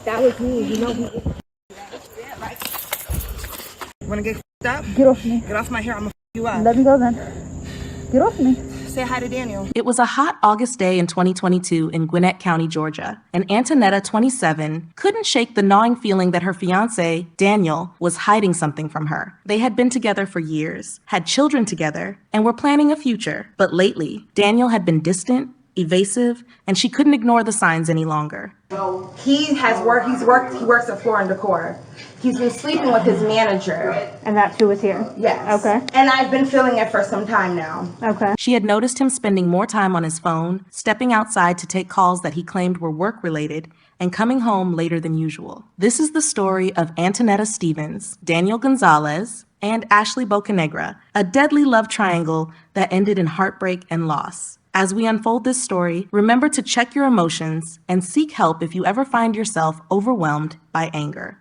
That was me, you know. Wanna get up? Get off me. Get off my hair, I'm gonna you up. Let me go then. Get off me. Say hi to Daniel. It was a hot August day in 2022 in Gwinnett County, Georgia, and Antonetta, 27, couldn't shake the gnawing feeling that her fiancé, Daniel, was hiding something from her. They had been together for years, had children together, and were planning a future. But lately, Daniel had been distant, evasive, and she couldn't ignore the signs any longer. He works at Floor and Decor. He's been sleeping with his manager. And that's who was here? Yes. Okay. And I've been feeling it for some time now. Okay. She had noticed him spending more time on his phone, stepping outside to take calls that he claimed were work-related, and coming home later than usual. This is the story of Antonetta Stevens, Daniel Gonzalez, and Ashley Bocanegra, a deadly love triangle that ended in heartbreak and loss. As we unfold this story, remember to check your emotions and seek help if you ever find yourself overwhelmed by anger.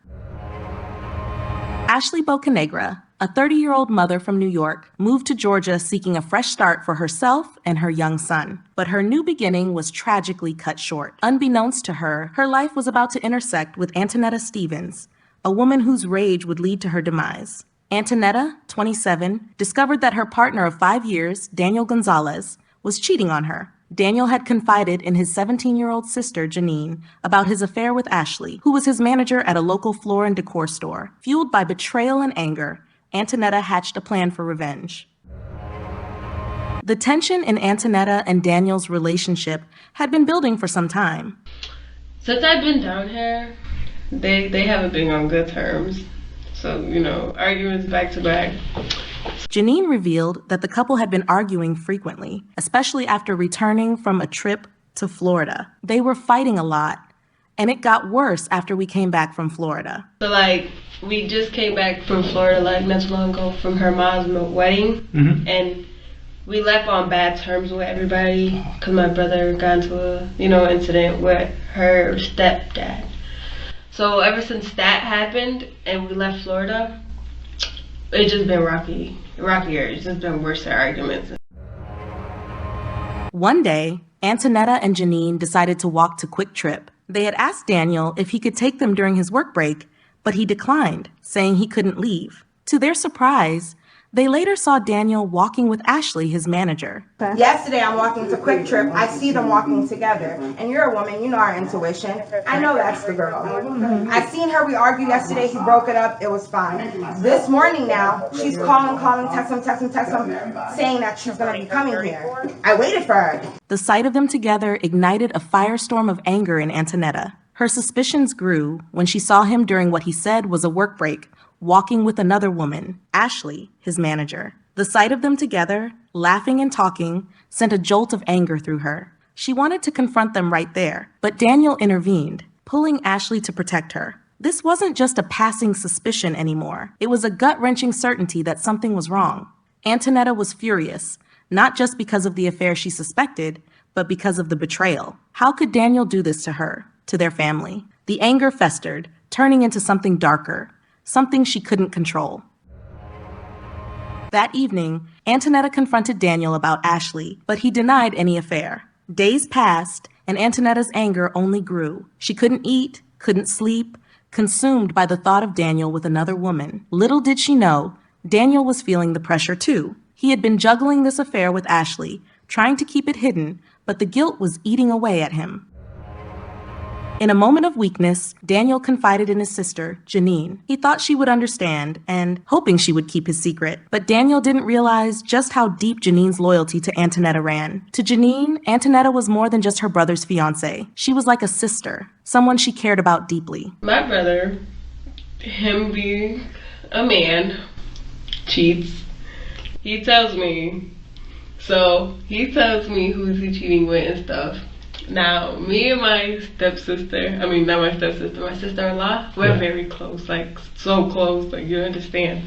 Ashley Bocanegra, a 30-year-old mother from New York, moved to Georgia seeking a fresh start for herself and her young son. But her new beginning was tragically cut short. Unbeknownst to her, her life was about to intersect with Antonetta Stevens, a woman whose rage would lead to her demise. Antonetta, 27, discovered that her partner of 5 years, Daniel Gonzalez, was cheating on her. Daniel had confided in his 17-year-old sister, Janine, about his affair with Ashley, who was his manager at a local floor and decor store. Fueled by betrayal and anger, Antonetta hatched a plan for revenge. The tension in Antonetta and Daniel's relationship had been building for some time. Since I've been down here, they haven't been on good terms. So, arguments back to back. Janine revealed that the couple had been arguing frequently, especially after returning from a trip to Florida. They were fighting a lot, and it got worse after we came back from Florida. So, we just came back from Florida, not too long ago, from her mom's wedding, and we left on bad terms with everybody because my brother got into a, incident with her stepdad. So ever since that happened and we left Florida, it's just been rockier. It's just been worse arguments. One day, Antonetta and Janine decided to walk to Quick Trip. They had asked Daniel if he could take them during his work break, but he declined, saying he couldn't leave. To their surprise, they later saw Daniel walking with Ashley, his manager. Yesterday I'm walking to Quick Trip. I see them walking together. And you're a woman, you know our intuition. I know that's the girl. I seen her, we argued yesterday, he broke it up, it was fine. This morning now, she's calling, text him, saying that she's gonna be coming here. I waited for her. The sight of them together ignited a firestorm of anger in Antonetta. Her suspicions grew when she saw him during what he said was a work break, walking with another woman, Ashley, his manager. The sight of them together, laughing and talking, sent a jolt of anger through her. She wanted to confront them right there, but Daniel intervened, pulling Ashley to protect her. This wasn't just a passing suspicion anymore. It was a gut-wrenching certainty that something was wrong. Antonetta was furious, not just because of the affair she suspected, but because of the betrayal. How could Daniel do this to her, to their family? The anger festered, turning into something darker, something she couldn't control. That evening, Antonetta confronted Daniel about Ashley, but he denied any affair. Days passed, and Antonetta's anger only grew. She couldn't eat, couldn't sleep, consumed by the thought of Daniel with another woman. Little did she know, Daniel was feeling the pressure too. He had been juggling this affair with Ashley, trying to keep it hidden, but the guilt was eating away at him. In a moment of weakness, Daniel confided in his sister, Janine. He thought she would understand and hoping she would keep his secret. But Daniel didn't realize just how deep Janine's loyalty to Antonetta ran. To Janine, Antonetta was more than just her brother's fiancée. She was like a sister, someone she cared about deeply. My brother, him being a man, cheats. He tells me. So he tells me who's he cheating with and stuff. Now, me and my stepsister, not my stepsister, my sister-in-law, we're very close, so close, you understand.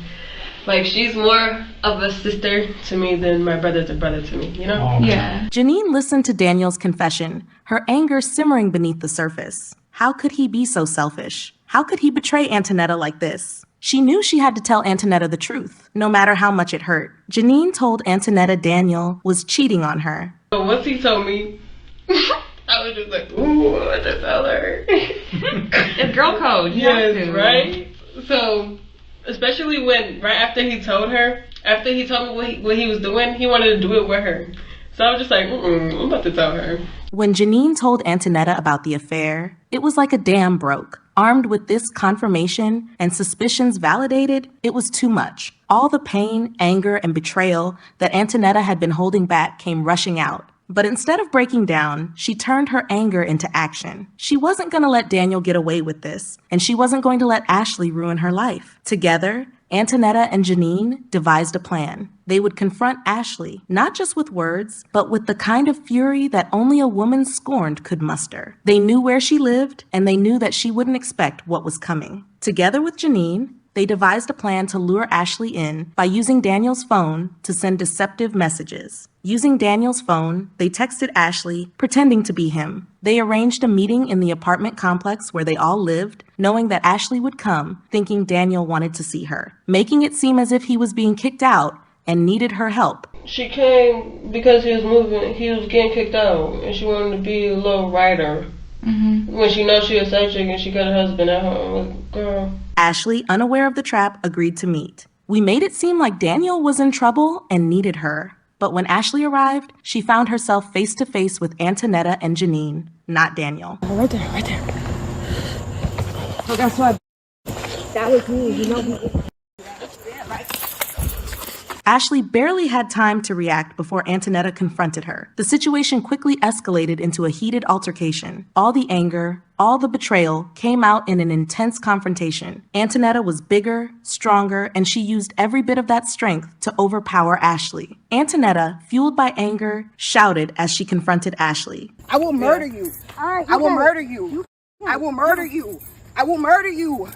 She's more of a sister to me than my brother's a brother to me, Oh. Yeah. Janine listened to Daniel's confession, her anger simmering beneath the surface. How could he be so selfish? How could he betray Antonetta like this? She knew she had to tell Antonetta the truth, no matter how much it hurt. Janine told Antonetta Daniel was cheating on her. So once he told me, I was just like, ooh, I want to tell her. And girl code. Yes, right? So, especially when, right after he told me what he was doing, he wanted to do it with her. So I was just like, I'm about to tell her. When Janine told Antonetta about the affair, it was like a dam broke. Armed with this confirmation and suspicions validated, it was too much. All the pain, anger, and betrayal that Antonetta had been holding back came rushing out. But instead of breaking down, she turned her anger into action. She wasn't going to let Daniel get away with this, and she wasn't going to let Ashley ruin her life. Together, Antonetta and Janine devised a plan. They would confront Ashley, not just with words, but with the kind of fury that only a woman scorned could muster. They knew where she lived, and they knew that she wouldn't expect what was coming. Together with Janine, they devised a plan to lure Ashley in by using Daniel's phone to send deceptive messages. Using Daniel's phone, they texted Ashley, pretending to be him. They arranged a meeting in the apartment complex where they all lived, knowing that Ashley would come, thinking Daniel wanted to see her, making it seem as if he was being kicked out and needed her help. She came because he was getting kicked out, and she wanted to be a little writer. When she knows she a side chick and she got a husband at home. Like, girl. Ashley, unaware of the trap, agreed to meet. We made it seem like Daniel was in trouble and needed her. But when Ashley arrived, she found herself face to face with Antonetta and Janine, not Daniel. Right there. So guess what? That was me, you know. Ashley barely had time to react before Antonetta confronted her. The situation quickly escalated into a heated altercation. All the anger, all the betrayal came out in an intense confrontation. Antonetta was bigger, stronger, and she used every bit of that strength to overpower Ashley. Antonetta, fueled by anger, shouted as she confronted Ashley. I will murder you. I will murder you. I will murder you. I will murder you.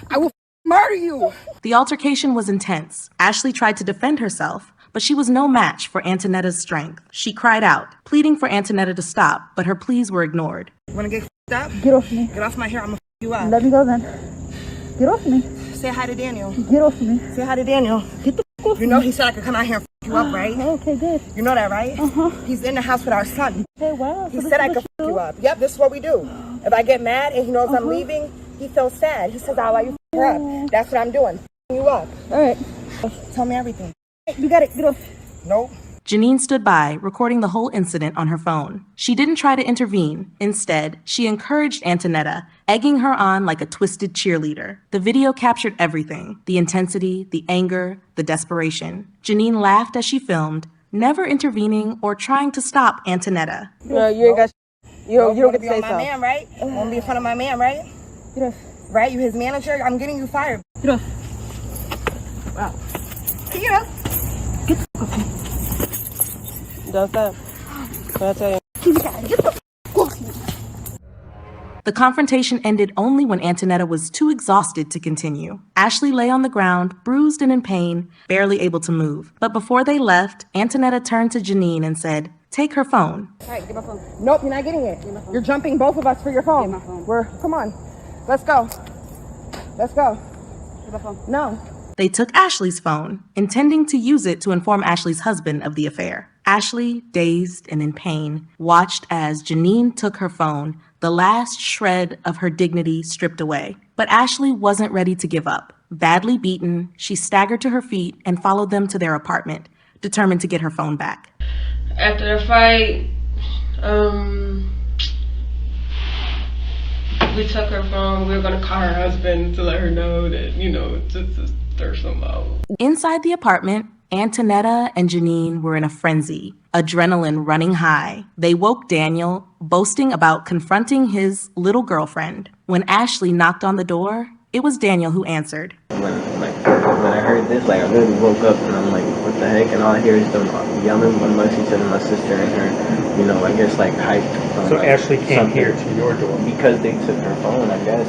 I will murder you. The altercation was intense. Ashley tried to defend herself, but she was no match for Antonetta's strength. She cried out, pleading for Antonetta to stop, but her pleas were ignored. Wanna get up? Get off me. Get off my hair, I'm gonna you up. Let me go then. Get off me. Say hi to Daniel. Get off me. Say hi to Daniel. Get the off You know he said I could come out here and you up, right? Okay, good. You know that, right? Uh-huh. He's in the house with our son. Hey, wow. He said I could you up. Yep, this is what we do. If I get mad and he knows I'm leaving, he feels sad. He says, I'll let you her up. That's what I'm doing. You up. All right. Tell me everything. Hey, you got it. Get off. Nope. Janine stood by, recording the whole incident on her phone. She didn't try to intervene. Instead, she encouraged Antonetta, egging her on like a twisted cheerleader. The video captured everything: the intensity, the anger, the desperation. Janine laughed as she filmed, never intervening or trying to stop Antonetta. No, you ain't got you don't get to say so. My man, right? You want to be in front of my man, right? Get off. Right? You his manager? I'm getting you fired. Get off. Wow. Get up. Get the off me. That's that. What I tell you? Get the off me. The confrontation ended only when Antonetta was too exhausted to continue. Ashley lay on the ground, bruised and in pain, barely able to move. But before they left, Antonetta turned to Janine and said, "Take her phone." All right, get my phone. Nope, you're not getting it. You're jumping both of us for your phone. Get my phone. Come on. Let's go. Let's go. Get my phone. No. They took Ashley's phone, intending to use it to inform Ashley's husband of the affair. Ashley, dazed and in pain, watched as Janine took her phone, the last shred of her dignity stripped away. But Ashley wasn't ready to give up. Badly beaten, she staggered to her feet and followed them to their apartment, determined to get her phone back. After the fight, we took her phone. We were going to call her husband to let her know that, to stir some out. Inside the apartment, Antonetta and Janine were in a frenzy, adrenaline running high. They woke Daniel, boasting about confronting his little girlfriend. When Ashley knocked on the door, it was Daniel who answered. When I heard this, I literally woke up and I'm like, what the heck? And all I hear is them yelling amongst each other, my sister and her, I guess hyped. From, so Ashley came something. Here to your door? Because they took her phone, I guess.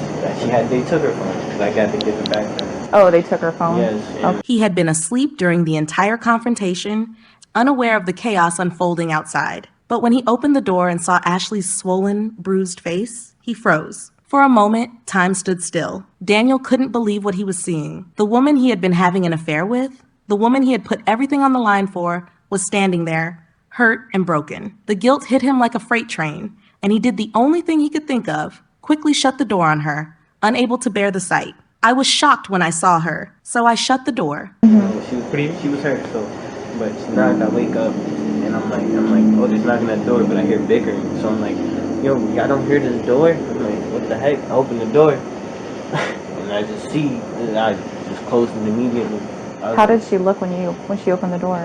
They took her phone because I got to give it back to her. Oh, they took her phone? Yes. He had been asleep during the entire confrontation, unaware of the chaos unfolding outside. But when he opened the door and saw Ashley's swollen, bruised face, he froze. For a moment, time stood still. Daniel couldn't believe what he was seeing. The woman he had been having an affair with, the woman he had put everything on the line for, was standing there, hurt and broken. The guilt hit him like a freight train, and he did the only thing he could think of, quickly shut the door on her, unable to bear the sight. I was shocked when I saw her, so I shut the door. She was hurt, so, but she knocked, I wake up, and I'm like, oh, there's knocking at the door, but I hear bickering, so I'm like, yo, y'all don't hear this door? I'm like, what the heck? I open the door, and I just see, I just closed it immediately. How did she look when she opened the door?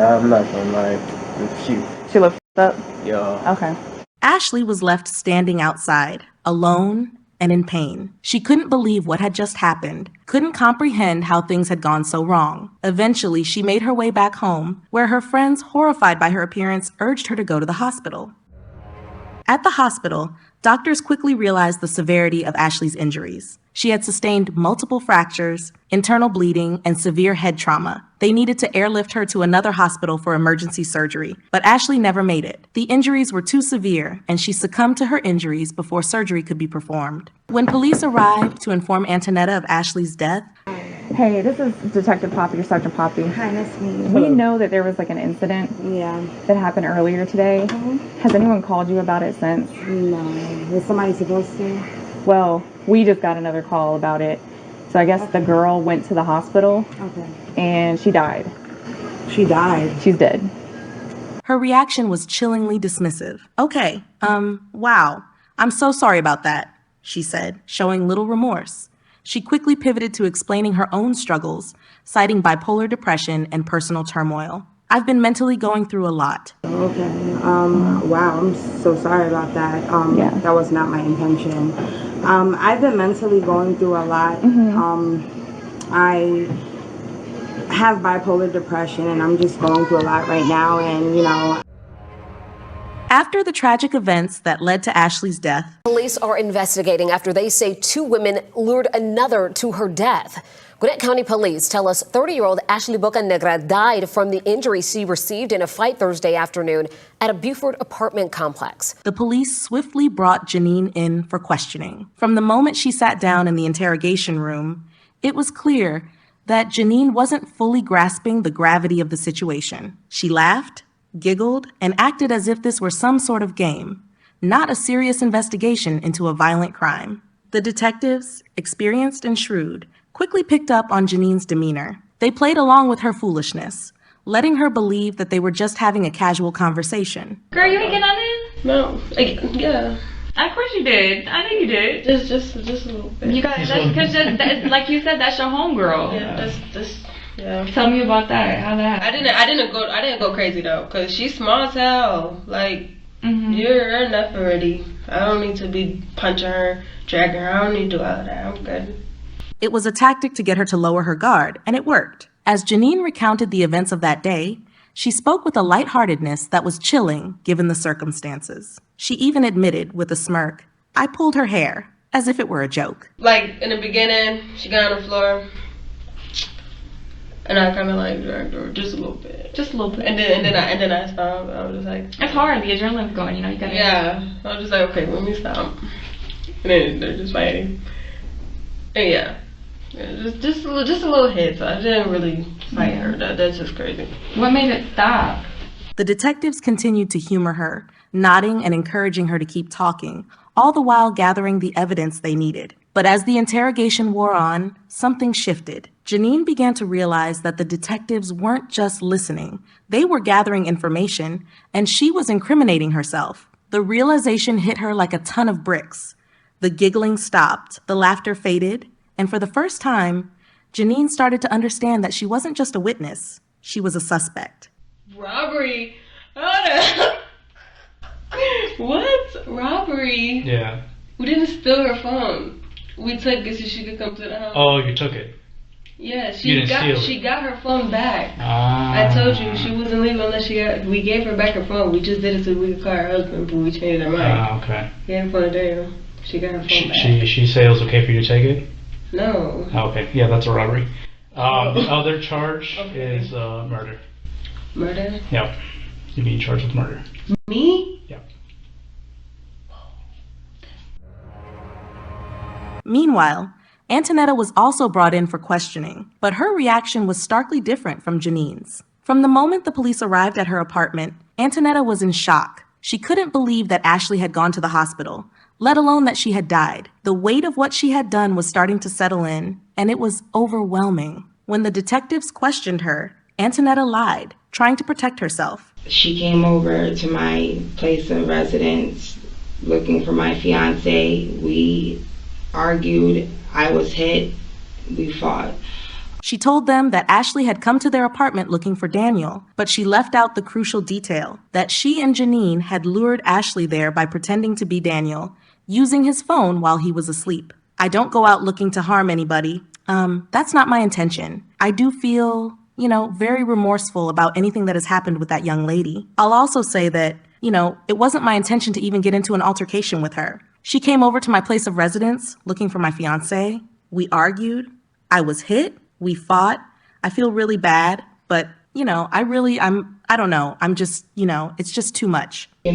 I'm not gonna lie. She looked up? Yeah. Okay. Ashley was left standing outside, alone and in pain. She couldn't believe what had just happened, couldn't comprehend how things had gone so wrong. Eventually, she made her way back home, where her friends, horrified by her appearance, urged her to go to the hospital. At the hospital, doctors quickly realized the severity of Ashley's injuries. She had sustained multiple fractures, internal bleeding, and severe head trauma. They needed to airlift her to another hospital for emergency surgery, but Ashley never made it. The injuries were too severe, and she succumbed to her injuries before surgery could be performed. When police arrived to inform Antonetta of Ashley's death, Hey, this is Detective Poppy or Sergeant Poppy. Hi, nice to meet you. We know that there was like an incident that happened earlier today. Has anyone called you about it since? No. Was somebody supposed to? Well, we just got another call about it. So I guess the girl went to the hospital and she died. She died. She's dead. her reaction was chillingly dismissive. Okay, wow. I'm so sorry about that, she said, showing little remorse. She quickly pivoted to explaining her own struggles, citing bipolar depression and personal turmoil. I've been mentally going through a lot. Okay. Wow, I'm so sorry about that. That was not my intention. I've been mentally going through a lot. I have bipolar depression and I'm just going through a lot right now, and you know. After the tragic events that led to Ashley's death, police are investigating after they say two women lured another to her death. Gwinnett County Police tell us 30-year-old Ashley Bocanegra died from the injuries she received in a fight Thursday afternoon at a Buford apartment complex. The police swiftly brought Janine in for questioning. From the moment she sat down in the interrogation room, it was clear that Janine wasn't fully grasping the gravity of the situation. She laughed, giggled, and acted as if this were some sort of game, not a serious investigation into a violent crime. The detectives, experienced and shrewd, quickly picked up on Janine's demeanor. They played along with her foolishness, letting her believe that they were just having a casual conversation. Girl, you ain't get on this? No. Yeah. Of course you did. I know you did. Just a little bit. You got that because, like you said, that's your homegirl. Yeah, yeah. Tell me about that. How that happened. I didn't go crazy though, cause she's small as hell. Like you're enough already. I don't need to be punching her, dragging her. I don't need to do all of that. I'm good. It was a tactic to get her to lower her guard, and it worked. As Janine recounted the events of that day, she spoke with a lightheartedness that was chilling given the circumstances. She even admitted with a smirk, "I pulled her hair," as if it were a joke. Like in the beginning, she got on the floor, and I kind of like dragged her just a little bit. Just a little bit. And then I stopped. I was just like, it's hard. The adrenaline's going. You know, you gotta. Yeah. I was just like, okay, let me stop. And then they're just fighting. And yeah, just a little hit. So I didn't really fight her. That's just crazy. What made it stop? The detectives continued to humor her, nodding and encouraging her to keep talking, all the while gathering the evidence they needed. But as the interrogation wore on, something shifted. Janine began to realize that the detectives weren't just listening. They were gathering information, and she was incriminating herself. The realization hit her like a ton of bricks. The giggling stopped, the laughter faded, and for the first time, Janine started to understand that she wasn't just a witness, she was a suspect. Robbery? Hold up. What? Robbery? Yeah. We didn't steal her phone. We took it so she could come to the house. Oh, you took it? Yeah, she got her phone back. Ah. I told you she wasn't leaving unless we gave her back her phone. We just did it so we could call her husband, but we changed our mind. Ah, okay. We had her phone today. She got her phone back. She said it was okay for you to take it? No. Oh, okay, yeah, that's a robbery. The other charge is murder. Murder? Yep. You're being charged with murder. Me? Yep. Meanwhile, Antonetta was also brought in for questioning, but her reaction was starkly different from Janine's. From the moment the police arrived at her apartment, Antonetta was in shock. She couldn't believe that Ashley had gone to the hospital, let alone that she had died. The weight of what she had done was starting to settle in, and it was overwhelming. When the detectives questioned her, Antonetta lied, trying to protect herself. She came over to my place of residence looking for my fiance. We argued. I was hit. We fought. She told them that Ashley had come to their apartment looking for Daniel, but she left out the crucial detail that she and Janine had lured Ashley there by pretending to be Daniel, using his phone while he was asleep. I don't go out looking to harm anybody. That's not my intention. I do feel, very remorseful about anything that has happened with that young lady. I'll also say that, it wasn't my intention to even get into an altercation with her. She came over to my place of residence looking for my fiance. We argued. I was hit. We fought. I feel really bad, but, I don't know. I'm just, it's just too much. It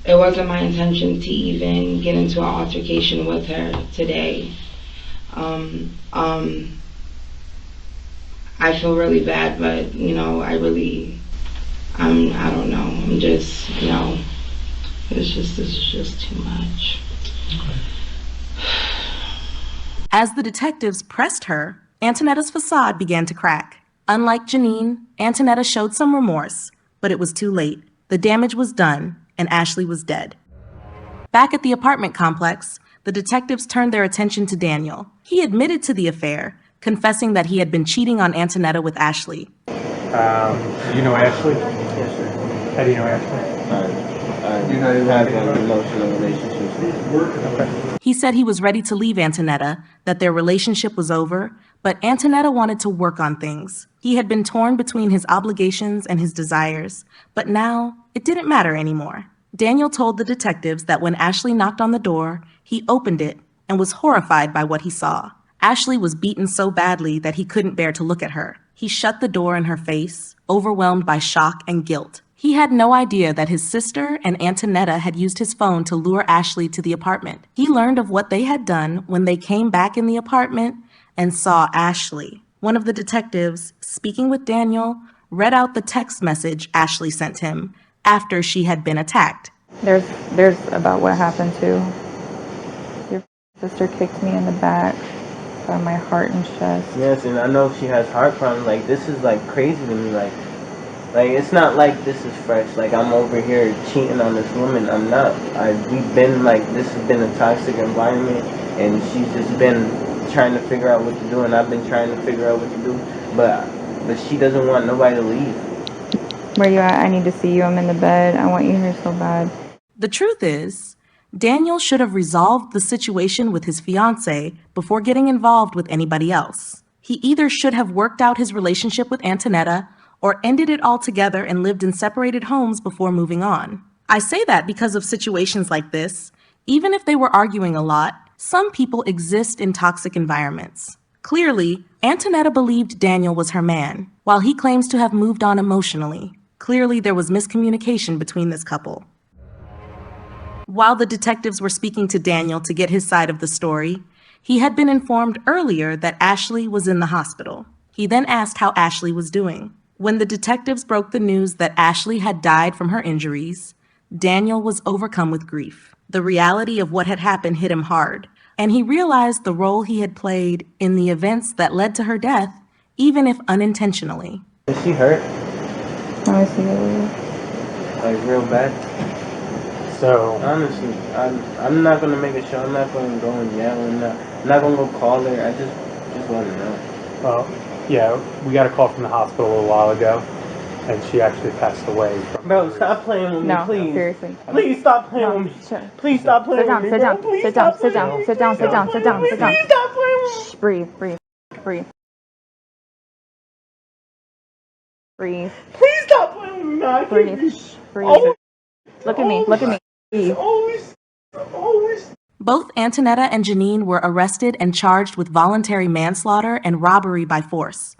wasn't my intention to even get into an altercation with her today. I feel really bad, but, I don't know. I'm just, this is just too much. As the detectives pressed her, Antonetta's facade began to crack. Unlike Janine, Antonetta showed some remorse, but it was too late. The damage was done, and Ashley was dead. Back at the apartment complex, the detectives turned their attention to Daniel. He admitted to the affair, confessing that he had been cheating on Antonetta with Ashley. You know Ashley? Yes, sir. How do you know Ashley? I have an emotional relationship with her. He said he was ready to leave Antonetta, that their relationship was over, but Antonetta wanted to work on things. He had been torn between his obligations and his desires, but now it didn't matter anymore. Daniel told the detectives that when Ashley knocked on the door, he opened it and was horrified by what he saw. Ashley was beaten so badly that he couldn't bear to look at her. He shut the door in her face, overwhelmed by shock and guilt. He had no idea that his sister and Antonetta had used his phone to lure Ashley to the apartment. He learned of what they had done when they came back in the apartment and saw Ashley. One of the detectives, speaking with Daniel, read out the text message Ashley sent him after she had been attacked. There's about what happened too. Your sister kicked me in the back, by my heart and chest. Yes, and I know she has heart problems. Like, this is crazy to me. Like it's not like this is fresh. Like, I'm over here cheating on this woman. I'm not. We've been this has been a toxic environment, and she's just been trying to figure out what to do, and I've been trying to figure out what to do, but she doesn't want nobody to leave. Where you at? I need to see you. I'm in the bed. I want you here so bad. The truth is, Daniel should have resolved the situation with his fiancée before getting involved with anybody else. He either should have worked out his relationship with Antonetta or ended it altogether and lived in separated homes before moving on. I say that because of situations like this. Even if they were arguing a lot, some people exist in toxic environments. Clearly, Antonetta believed Daniel was her man, while he claims to have moved on emotionally. Clearly, there was miscommunication between this couple. While the detectives were speaking to Daniel to get his side of the story, he had been informed earlier that Ashley was in the hospital. He then asked how Ashley was doing. When the detectives broke the news that Ashley had died from her injuries, Daniel was overcome with grief. The reality of what had happened hit him hard, and he realized the role he had played in the events that led to her death, even if unintentionally. Is she hurt? Let me see it. Real bad? So honestly, I'm not gonna make a show. I'm not gonna go and yell. I'm not gonna go call her. I just want to know. Well, yeah, we got a call from the hospital a little while ago, and she actually passed away. Bro, stop playing with me, No, please. seriously. Please stop playing with me. Sure. Please stop playing with me. Sit down, bro. Please sit down, stop sit playing down, with sit down, me. sit down, sit down, sit down, sit down. Please stop playing with me. Shh, breathe. Breathe. Please stop playing with me, man. I can't Breathe. Breathe. Look at me. Breathe. Always. Both Antonetta and Janine were arrested and charged with voluntary manslaughter and robbery by force.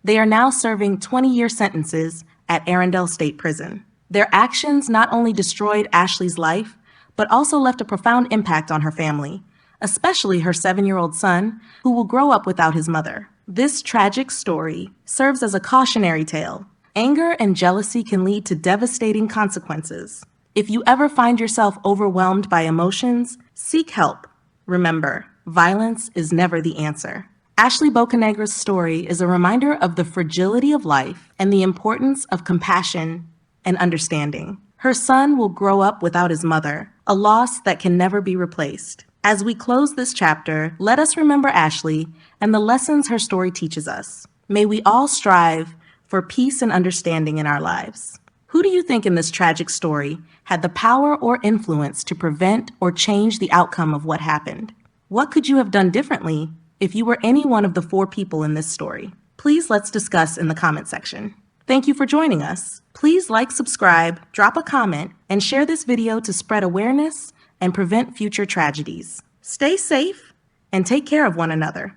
They are now serving 20-year sentences at Arundel State Prison. Their actions not only destroyed Ashley's life, but also left a profound impact on her family, especially her 7-year-old son, who will grow up without his mother. This tragic story serves as a cautionary tale. Anger and jealousy can lead to devastating consequences. If you ever find yourself overwhelmed by emotions, seek help. Remember, violence is never the answer. Ashley Bocanegra's story is a reminder of the fragility of life and the importance of compassion and understanding. Her son will grow up without his mother, a loss that can never be replaced. As we close this chapter, let us remember Ashley and the lessons her story teaches us. May we all strive for peace and understanding in our lives. Who do you think in this tragic story had the power or influence to prevent or change the outcome of what happened? What could you have done differently if you were any one of the 4 people in this story? Please let's discuss in the comment section. Thank you for joining us. Please like, subscribe, drop a comment, and share this video to spread awareness and prevent future tragedies. Stay safe and take care of one another.